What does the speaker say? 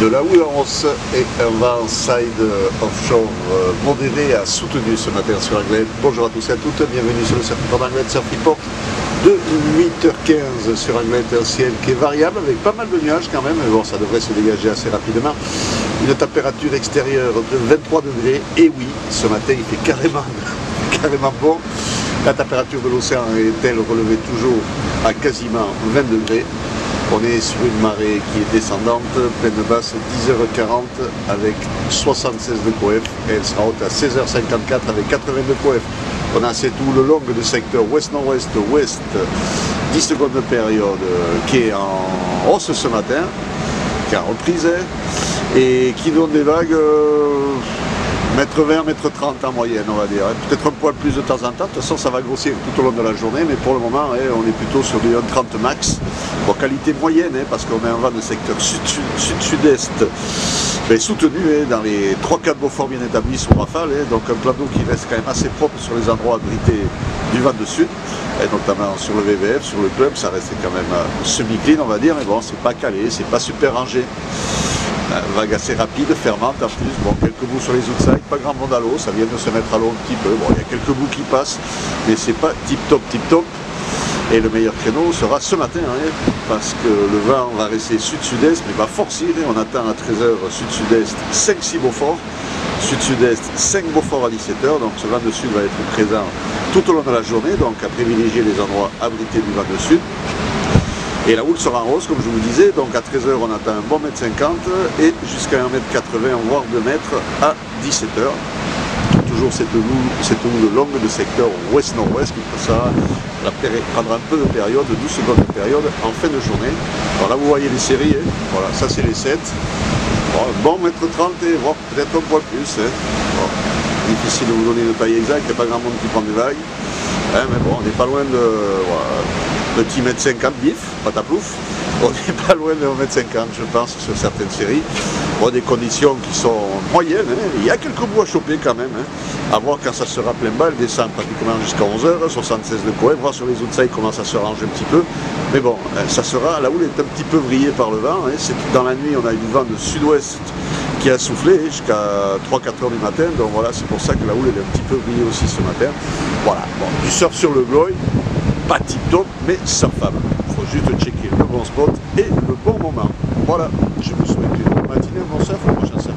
De la Houleros et un vent side offshore modéré a soutenu ce matin sur Anglet. Bonjour à tous et à toutes, bienvenue sur le circuit d'Anglet Surf Report de 8h15 sur Anglet, un ciel qui est variable avec pas mal de nuages quand même, mais bon, ça devrait se dégager assez rapidement. Une température extérieure de 23 degrés, et oui, ce matin il fait carrément bon. La température de l'océan est-elle relevée toujours à quasiment 20 degrés. On est sur une marée qui est descendante, pleine basse 10h40 avec 76 de coef et elle sera haute à 16h54 avec 80 de coef. On a c'est tout le long du secteur ouest-nord-ouest, ouest, 10 secondes de période qui est en hausse ce matin, qui est en reprise et qui donne des vagues mètre 20, mètre 30 en moyenne, on va dire. Peut-être un poil plus de temps en temps, de toute façon ça va grossir tout au long de la journée, mais pour le moment on est plutôt sur du 1,30 max. Bon, qualité moyenne, parce qu'on a un vent de secteur sud-sud-est soutenu dans les 3-4 Beaufort bien établis sous rafale, donc un plan d'eau qui reste quand même assez propre sur les endroits abrités du vent de sud, et notamment sur le VVF, sur le club, ça reste quand même semi-clean on va dire, mais bon, c'est pas calé, c'est pas super rangé. Vague assez rapide, fermante en plus, bon, quelques bouts sur les outside, pas grand monde à l'eau, ça vient de se mettre à l'eau un petit peu, bon, il y a quelques bouts qui passent, mais c'est pas tip-top, et le meilleur créneau sera ce matin, parce que le vent va rester sud-sud-est, mais va forcir, on attend à 13h sud-sud-est 5-6 Beaufort, sud-sud-est 5 Beaufort à 17h, donc ce vent de sud va être présent tout au long de la journée, donc à privilégier les endroits abrités du vent de sud. Et la houle sera en hausse, comme je vous disais, donc à 13h on attend un bon 1,50 m et jusqu'à 1,80 m, voire 2 mètres à 17h. Toujours cette houle longue de secteur ouest-nord-ouest qui prendra un peu de période, 12 secondes de période en fin de journée. Alors là vous voyez les séries, voilà, ça c'est les 7. Bon 1,30 m et voire peut-être un poil plus. Bon, difficile de vous donner une taille exacte, il n'y a pas grand monde qui prend des vagues. Mais bon, on n'est pas loin de... Voilà, petit 1,50 m bif, pataplouf. On n'est pas loin de 1,50 m je pense sur certaines séries. Bon, des conditions qui sont moyennes, il y a quelques bouts à choper quand même. À voir quand ça sera plein bas, elle descend pratiquement jusqu'à 11h, 76 de coef, voir sur les outside comment ça se range un petit peu. Mais bon, ça sera, la houle est un petit peu vrillée par le vent, c'est que dans la nuit on a eu du vent de sud-ouest qui a soufflé jusqu'à 3-4 h du matin, donc voilà, c'est pour ça que la houle est un petit peu vrillée aussi ce matin. Voilà, bon, du surf sur le Gloy, pas tip-top, mais surfable. Il faut juste checker le bon spot et le bon moment. Voilà, je vous souhaite une bonne matinée, un bon surf, au prochain surf.